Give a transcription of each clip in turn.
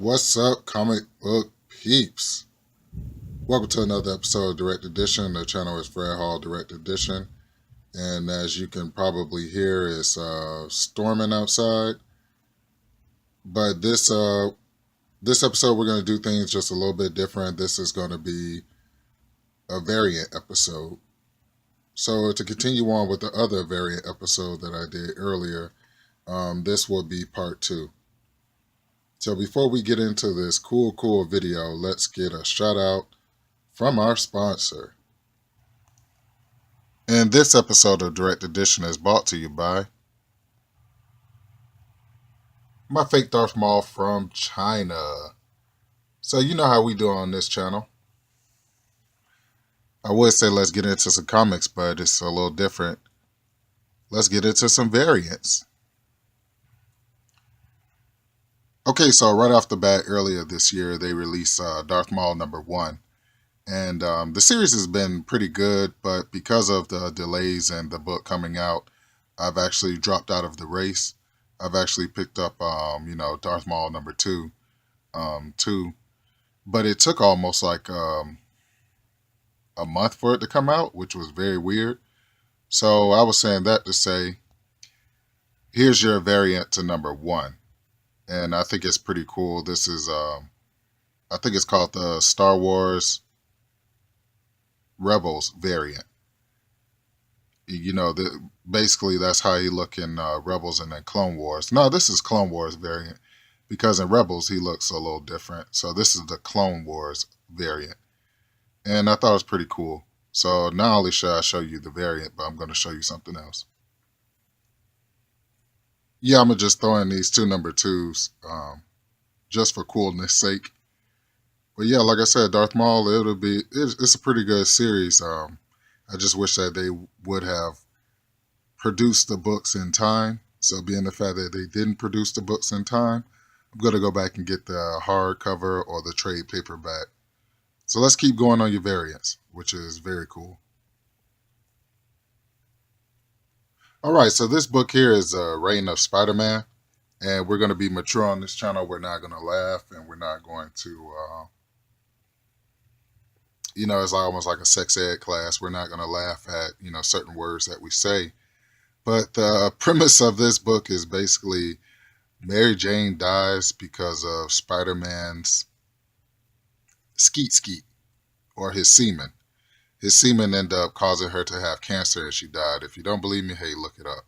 What's up, comic book peeps? Welcome to another episode of Direct Edition. The channel is Fred Hall Direct Edition, and as you can probably hear, it's storming outside. But this episode, we're going to do things just a little bit different. This is going to be a variant episode. So to continue on with the other variant episode that I did earlier, this will be part two. So before we get into this cool video, let's get a shout out from our sponsor. And this episode of Direct Edition is brought to you by my fake Darth Maul from China. So you know how we do on this channel. I would say let's get into some comics, but it's a little different. Let's get into some variants. Okay, so right off the bat, earlier this year, they released Darth Maul #1. And the series has been pretty good, but because of the delays and the book coming out, I've actually dropped out of the race. I've actually picked up, Darth Maul #2, too. But it took almost like a month for it to come out, which was very weird. So I was saying that to say, here's your variant to #1. And I think it's pretty cool. This is, I think it's called the Star Wars Rebels variant. Basically that's how he look in Rebels and then Clone Wars. No, this is Clone Wars variant because in Rebels he looks a little different. So this is the Clone Wars variant. And I thought it was pretty cool. So not only should I show you the variant, but I'm going to show you something else. Yeah, I'm going to just throw in these two #2s just for coolness sake. But yeah, like I said, Darth Maul, it's a pretty good series. I just wish that they would have produced the books in time. So being the fact that they didn't produce the books in time, I'm going to go back and get the hardcover or the trade paperback. So let's keep going on your variants, which is very cool. All right, so this book here is Reign of Spider-Man, and we're going to be mature on this channel. We're not going to laugh, and we're not going to, it's almost like a sex ed class. We're not going to laugh at, certain words that we say. But the premise of this book is basically Mary Jane dies because of Spider-Man's skeet, or his semen. His semen ended up causing her to have cancer and she died. If you don't believe me, hey, look it up.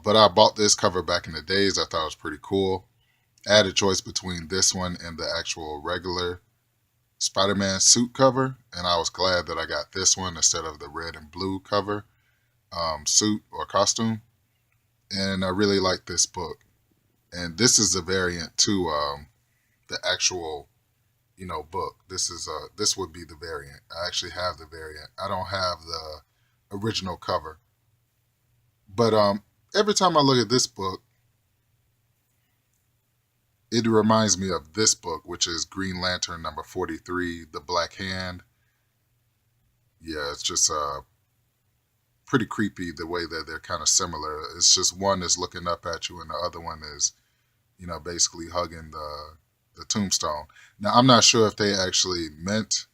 But I bought this cover back in the days. I thought it was pretty cool. I had a choice between this one and the actual regular Spider-Man suit cover, and I was glad that I got this one instead of the red and blue cover suit or costume. And I really like this book. And this is the variant to the actual book. This would be the variant. I actually have the variant. I don't have the original cover. But every time I look at this book, it reminds me of this book, which is Green Lantern #43, The Black Hand. Yeah, it's just pretty creepy the way that they're kind of similar. It's just one is looking up at you and the other one is, basically hugging the tombstone. Now, I'm not sure if they actually meant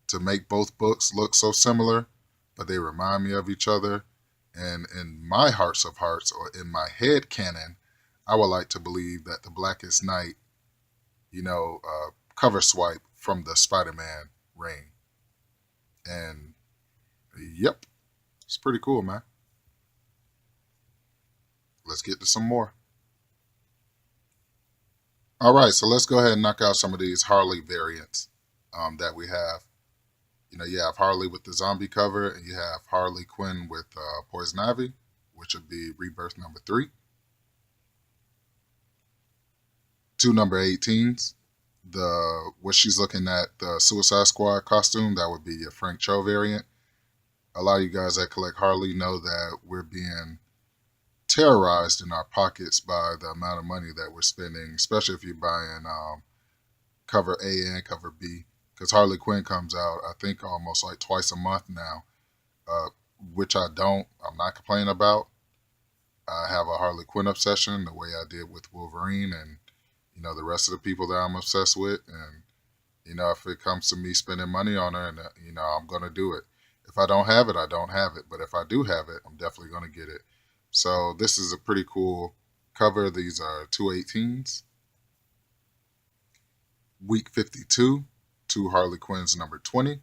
to make both books look so similar, but they remind me of each other. And in my hearts of hearts, or in my head canon, I would like to believe that the Blackest Night, cover swipe from the Spider-Man ring. And, yep, it's pretty cool, man. Let's get to some more. All right, so let's go ahead and knock out some of these Harley variants that we have. You have Harley with the zombie cover, and you have Harley Quinn with Poison Ivy, which would be Rebirth #3. Two #18s. What she's looking at, the Suicide Squad costume, that would be your Frank Cho variant. A lot of you guys that collect Harley know that we're being terrorized in our pockets by the amount of money that we're spending, especially if you're buying cover A and cover B, because Harley Quinn comes out, I think, almost like twice a month now, which I'm not complaining about. I have a Harley Quinn obsession the way I did with Wolverine, and the rest of the people that I'm obsessed with. And, if it comes to me spending money on her, and, I'm going to do it. If I don't have it, I don't have it. But if I do have it, I'm definitely going to get it. So this is a pretty cool cover. These are 218s. Week 52, 2 Harley Quinn's number 20.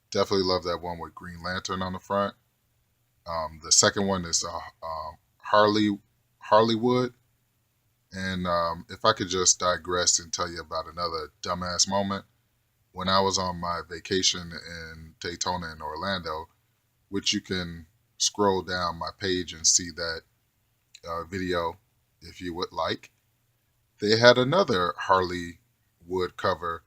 Definitely love that one with Green Lantern on the front. The second one is Harleywood. And if I could just digress and tell you about another dumbass moment. When I was on my vacation in Daytona and Orlando, which you can scroll down my page and see that video if you would like, they had another Harleywood cover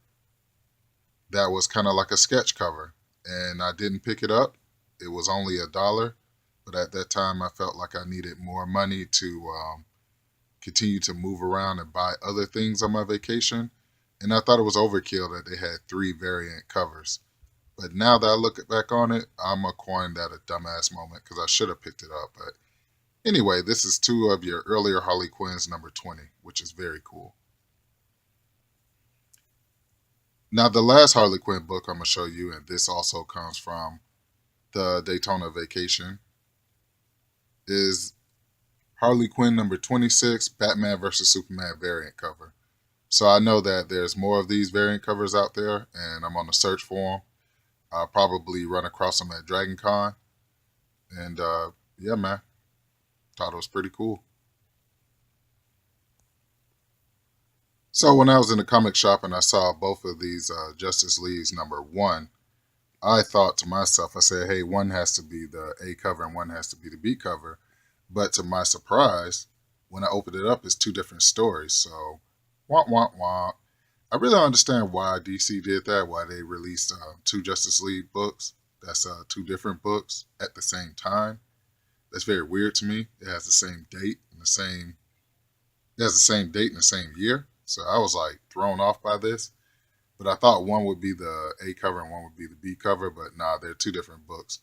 that was kind of like a sketch cover. And I didn't pick it up. It was only $1. But at that time, I felt like I needed more money to continue to move around and buy other things on my vacation. And I thought it was overkill that they had 3 variant covers. But now that I look back on it, I'm calling that a dumbass moment because I should have picked it up. But anyway, this is 2 of your earlier Harley Quinn's number 20, which is very cool. Now, the last Harley Quinn book I'm going to show you, and this also comes from the Daytona vacation, is Harley Quinn number 26, Batman vs. Superman variant cover. So I know that there's more of these variant covers out there, and I'm on the search for them. I'll probably run across them at Dragon Con. And yeah, man, thought it was pretty cool. So when I was in the comic shop and I saw both of these Justice Leagues number 1, I thought to myself, I said, hey, one has to be the A cover and one has to be the B cover. But to my surprise, when I opened it up, it's 2 different stories. So, womp, womp, womp. I really don't understand why DC did that, why they released 2 Justice League books. That's 2 different books at the same time. That's very weird to me. It has the same date and the same year. So I was like thrown off by this. But I thought one would be the A cover and one would be the B cover, but nah, they're 2 different books.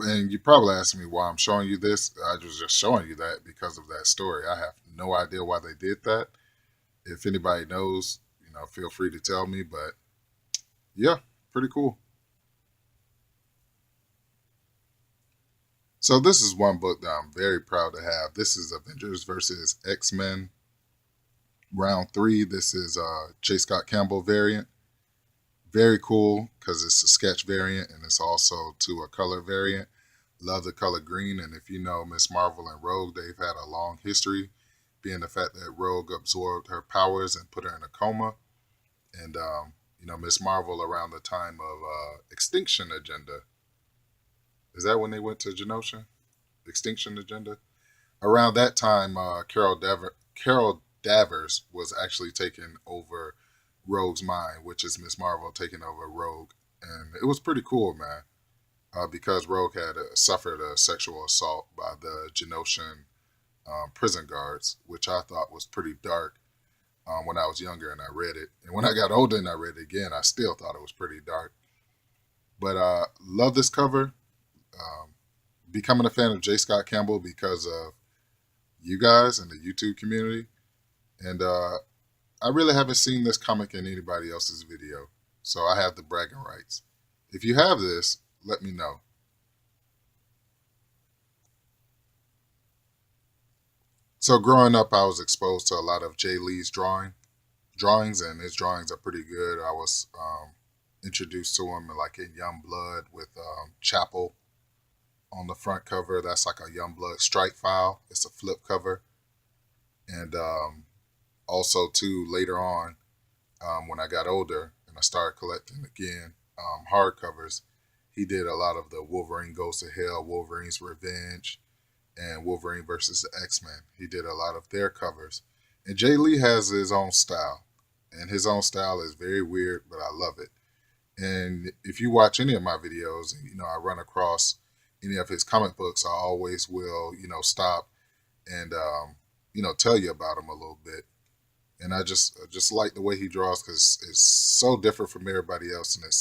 And you probably asked me why I'm showing you this. I was just showing you that because of that story. I have no idea why they did that. If anybody knows, feel free to tell me. But yeah, pretty cool. So this is one book that I'm very proud to have. This is Avengers versus X-Men round 3. This is J. Scott Campbell variant. Very cool because it's a sketch variant and it's also to a color variant. Love the color green. And if you know Miss Marvel and Rogue, they've had a long history, being the fact that Rogue absorbed her powers and put her in a coma. And, Miss Marvel around the time of Extinction Agenda. Is that when they went to Genosha? Extinction Agenda? Around that time, Carol Danvers was actually taking over Rogue's mind, which is Miss Marvel taking over Rogue. And it was pretty cool, man, because Rogue had suffered a sexual assault by the Genoshan prison guards, which I thought was pretty dark when I was younger and I read it. And when I got older and I read it again, I still thought it was pretty dark. But love this cover. Becoming a fan of J. Scott Campbell because of you guys and the YouTube community. And I really haven't seen this comic in anybody else's video, so I have the bragging rights. If you have this, let me know. So growing up, I was exposed to a lot of Jay Lee's drawings, and his drawings are pretty good. I was introduced to him like in Young Blood with Chapel on the front cover. That's like a Young Blood strike file. It's a flip cover. And also, too, later on, when I got older and I started collecting again hardcovers, he did a lot of the Wolverine Goes to Hell, Wolverine's Revenge, and Wolverine versus the X-Men. He did a lot of their covers. And Jay Lee has his own style. And his own style is very weird, but I love it. And if you watch any of my videos, I run across any of his comic books, I always will, stop and, tell you about him a little bit. And I just like the way he draws because it's so different from everybody else, and it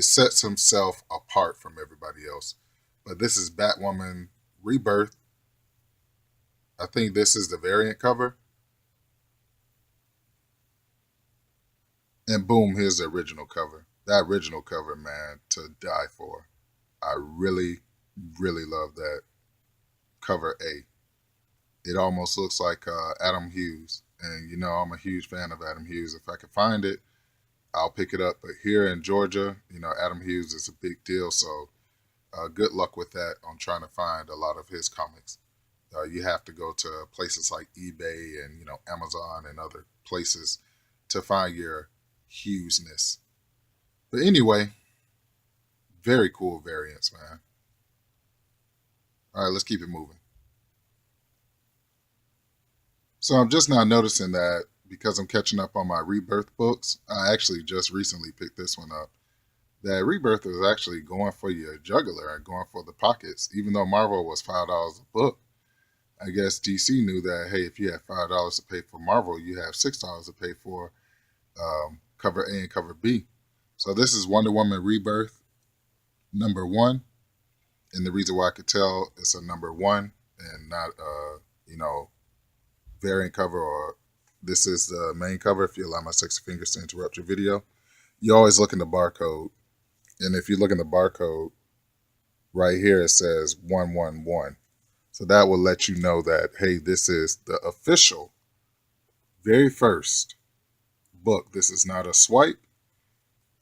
sets himself apart from everybody else. But this is Batwoman Rebirth. I think this is the variant cover. And boom, here's the original cover. That original cover, man, to die for. I really, really love that cover A. It almost looks like Adam Hughes. And you know, I'm a huge fan of Adam Hughes. If I can find it, I'll pick it up. But here in Georgia, you know, Adam Hughes is a big deal. So good luck with that on trying to find a lot of his comics. You have to go to places like eBay and, you know, Amazon and other places to find your Hughesness. But anyway, very cool variants, man. All right, let's keep it moving. So I'm just now noticing that because I'm catching up on my Rebirth books, I actually just recently picked this one up. That Rebirth is actually going for your jugular and going for the pockets, even though Marvel was $5 a book. I guess DC knew that, hey, if you have $5 to pay for Marvel, you have $6 to pay for cover A and cover B. So this is Wonder Woman Rebirth #1, and the reason why I could tell it's a #1 and not you know, variant cover, or this is the main cover. If you allow my sexy fingers to interrupt your video, you always look in the barcode, and if you look in the barcode right here, it says 111. So that will let you know that, hey, this is the official, very first book. This is not a swipe,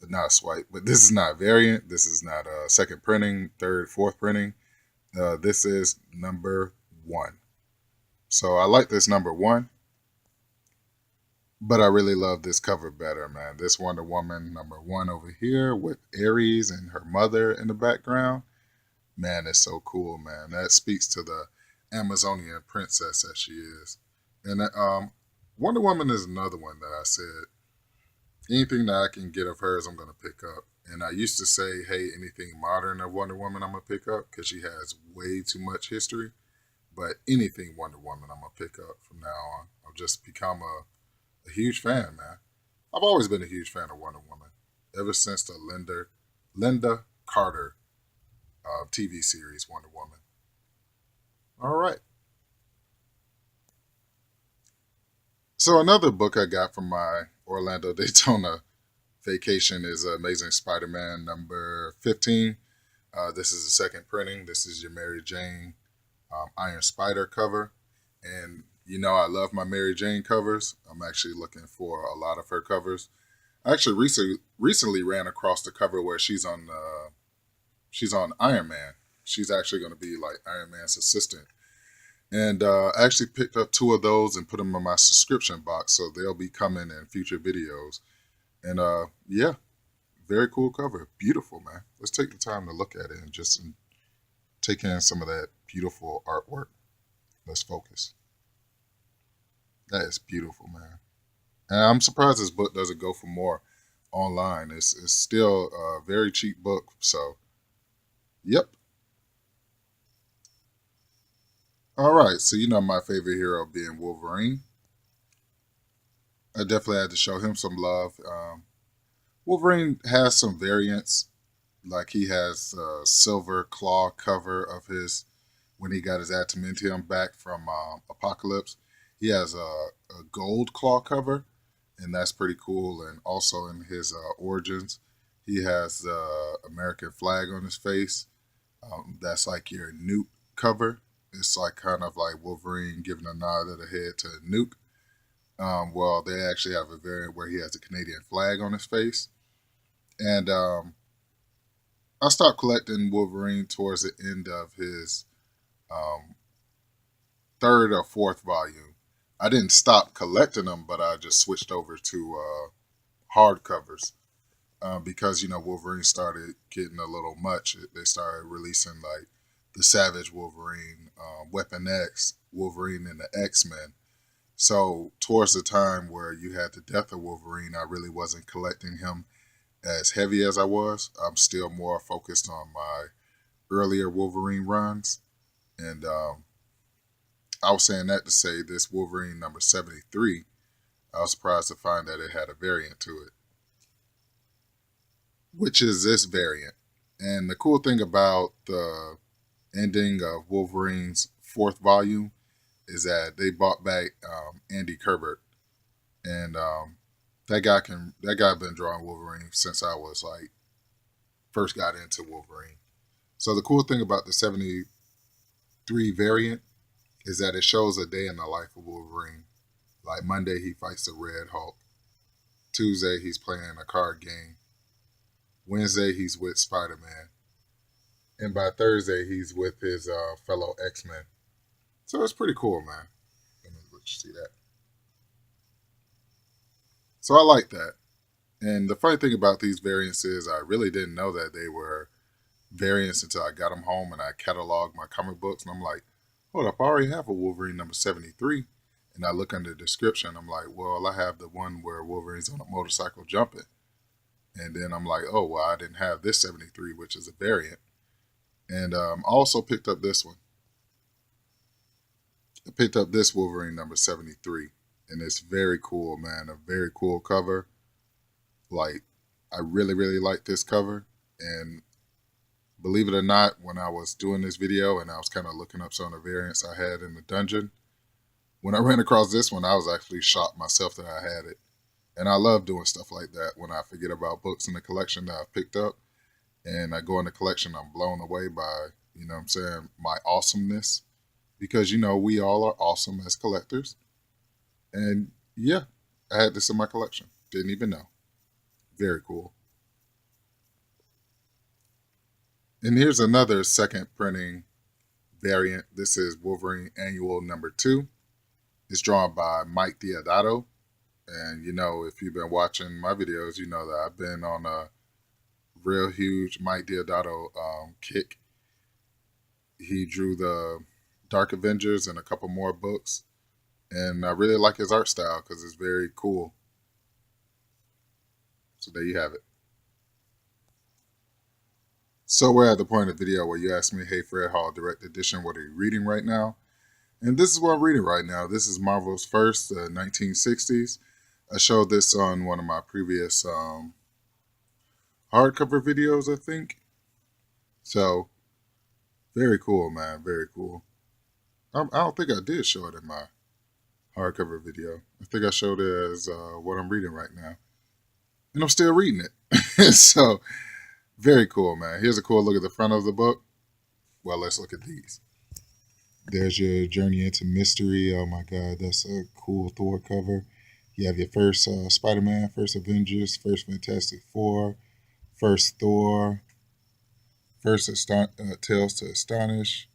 but this is not a variant. This is not a second printing, third, fourth printing. This is #1. So I like this #1, but I really love this cover better, man. This Wonder Woman #1 over here with Ares and her mother in the background. Man, it's so cool, man. That speaks to the Amazonian princess that she is. And Wonder Woman is another one that I said, anything that I can get of hers, I'm going to pick up. And I used to say, hey, anything modern of Wonder Woman, I'm going to pick up because she has way too much history. But anything Wonder Woman, I'm going to pick up from now on. I've just become a huge fan, man. I've always been a huge fan of Wonder Woman, ever since the Linda Carter TV series, Wonder Woman. All right. So another book I got from my Orlando Daytona vacation is Amazing Spider-Man #15. This is the second printing. This is your Mary Jane Iron Spider cover. And you know I love my Mary Jane covers. I'm actually looking for a lot of her covers. I actually recently ran across the cover where she's on Iron Man. She's actually going to be like Iron Man's assistant. And I actually picked up 2 of those and put them in my subscription box, so they'll be coming in future videos. And yeah, very cool cover. Beautiful, man. Let's take the time to look at it and just take in some of that beautiful artwork. Let's focus. That is beautiful, man. And I'm surprised this book doesn't go for more online. It's still a very cheap book. So, yep. All right. So, you know, my favorite hero being Wolverine. I definitely had to show him some love. Wolverine has some variants. Like he has a silver claw cover of his when he got his adamantium back from Apocalypse. He has a gold claw cover, and that's pretty cool. And also in his origins, he has the American flag on his face. That's like your Nuke cover. It's like kind of like Wolverine giving a nod of the head to Nuke. Well, they actually have a variant where he has a Canadian flag on his face. And I stopped collecting Wolverine towards the end of his um, third or fourth volume. I didn't stop collecting them, but I just switched over to hardcovers because you know Wolverine started getting a little much. They started releasing like the Savage Wolverine, Weapon X, Wolverine, and the X-Men. So towards the time where you had the death of Wolverine, I really wasn't collecting him as heavy as I was. I'm still more focused on my earlier Wolverine runs. And I was saying that to say this Wolverine #73, I was surprised to find that it had a variant to it, which is this variant. And the cool thing about the ending of Wolverine's 4th volume is that they brought back Andy Kubert. And That guy been drawing Wolverine since I was like first got into Wolverine. So the cool thing about the 73 variant is that it shows a day in the life of Wolverine. Like Monday he fights the Red Hulk. Tuesday he's playing a card game. Wednesday he's with Spider-Man. And by Thursday he's with his fellow X-Men. So it's pretty cool, man. Let me let you see that. So I like that. And the funny thing about these variants is I really didn't know that they were variants until I got them home and I cataloged my comic books. And I'm like, hold up, I already have a Wolverine number 73. And I look under the description. I'm like, well, I have the one where Wolverine's on a motorcycle jumping. And then I'm like, oh, well, I didn't have this 73, which is a variant. And I also picked up this one. I picked up this Wolverine number 73. And it's very cool, man. A very cool cover. Like, I really, really like this cover. And believe it or not, when I was doing this video and I was kind of looking up some of the variants I had in the dungeon, when I ran across this one, I was actually shocked myself that I had it. And I love doing stuff like that when I forget about books in the collection that I've picked up. And I go in the collection, I'm blown away by, you know what I'm saying, my awesomeness. Because, you know, we all are awesome as collectors. And yeah, I had this in my collection. Didn't even know. Very cool. And here's another second printing variant. This is Wolverine Annual number 2. It's drawn by Mike Deodato. And, you know, if you've been watching my videos, you know that I've been on a real huge Mike Deodato kick. He drew the Dark Avengers and a couple more books. And I really like his art style because it's very cool. So there you have it. So we're at the point of the video where you ask me, hey Fred Hall, Direct Edition, what are you reading right now? And this is what I'm reading right now. This is Marvel's First, 1960s. I showed this on one of my previous hardcover videos, I think. So, very cool, man. Very cool. I don't think I did show it in my hardcover video. I think I showed it as what I'm reading right now. And I'm still reading it. So, very cool, man. Here's a cool look at the front of the book. Well, let's look at these. There's your Journey into Mystery. Oh my God, that's a cool Thor cover. You have your first Spider-Man, first Avengers, first Fantastic Four, first Thor, first Tales to Astonish,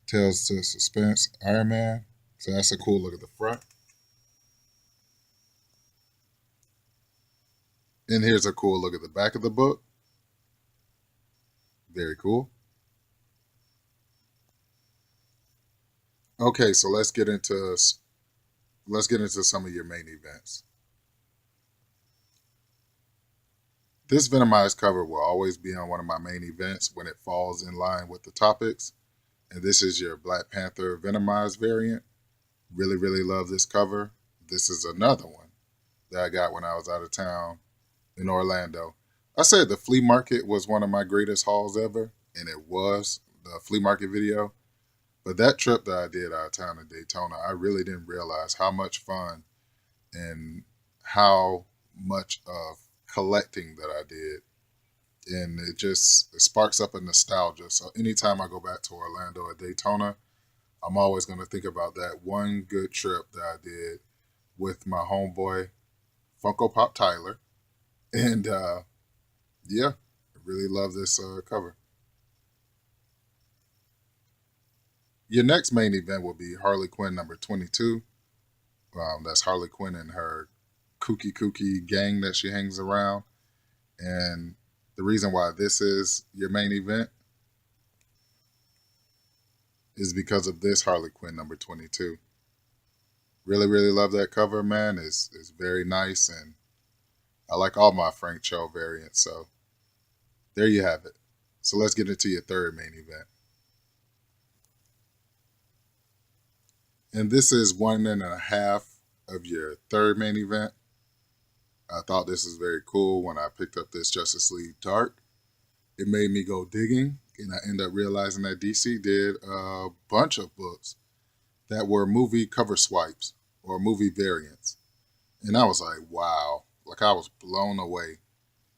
Tales to Suspense, Iron Man. So that's a cool look at the front. And here's a cool look at the back of the book. Very cool. Okay, so let's get into some of your main events. This Venom Eyes cover will always be on one of my main events when it falls in line with the topics. And this is your Black Panther Venom Eyes variant. Really, really love this cover. This is another one that I got when I was out of town in Orlando. I said the flea market was one of my greatest hauls ever, and it was the flea market video. But that trip that I did out of town in Daytona, I really didn't realize how much fun and how much of collecting that I did. And it sparks up a nostalgia. So anytime I go back to Orlando or Daytona, I'm always going to think about that one good trip that I did with my homeboy, Funko Pop Tyler. And yeah, I really love this cover. Your next main event will be Harley Quinn number 22. That's Harley Quinn and her kooky gang that she hangs around. And the reason why this is your main event is because of this Harley Quinn number 22. Really, really love that cover, man. It's very nice, and I like all my Frank Cho variants. So there you have it. So let's get into your third main event. And this is 1.5 of your third main event. I thought this was very cool when I picked up this Justice League Dark. It made me go digging, and I ended up realizing that DC did a bunch of books that were movie cover swipes or movie variants. And I was like, wow, Like I was blown away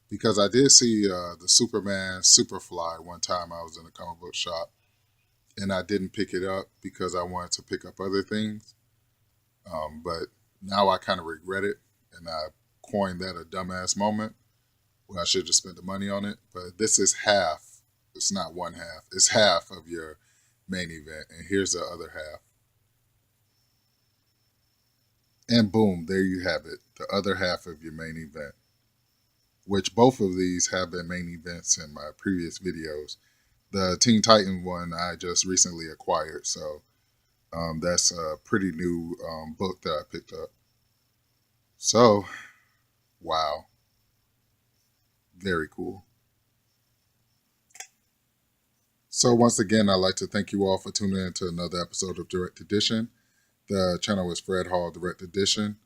because I did see the Superman Superfly one time. I was in a comic book shop and I didn't pick it up because I wanted to pick up other things. But now I kind of regret it, and I coined that a dumbass moment when I should have spent the money on it. But this is half. It's not one half. It's half of your main event, and here's the other half. And boom, there you have it, the other half of your main event, which both of these have been main events in my previous videos. The Teen Titan one I just recently acquired, so that's a pretty new book that I picked up. So, wow, very cool. So once again, I'd like to thank you all for tuning in to another episode of Direct Edition. The channel is Fred Hall Direct Edition.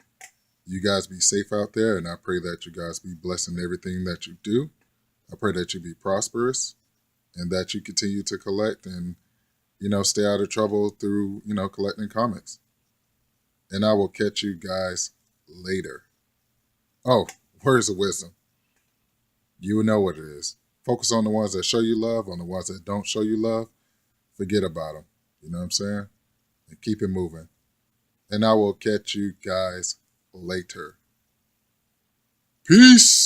You guys be safe out there, and I pray that you guys be blessed in everything that you do. I pray that you be prosperous and that you continue to collect and, stay out of trouble through, collecting comics. And I will catch you guys later. Oh, words of wisdom. You will know what it is. Focus on the ones that show you love. On the ones that don't show you love, forget about them. You know what I'm saying? And keep it moving. And I will catch you guys later. Peace.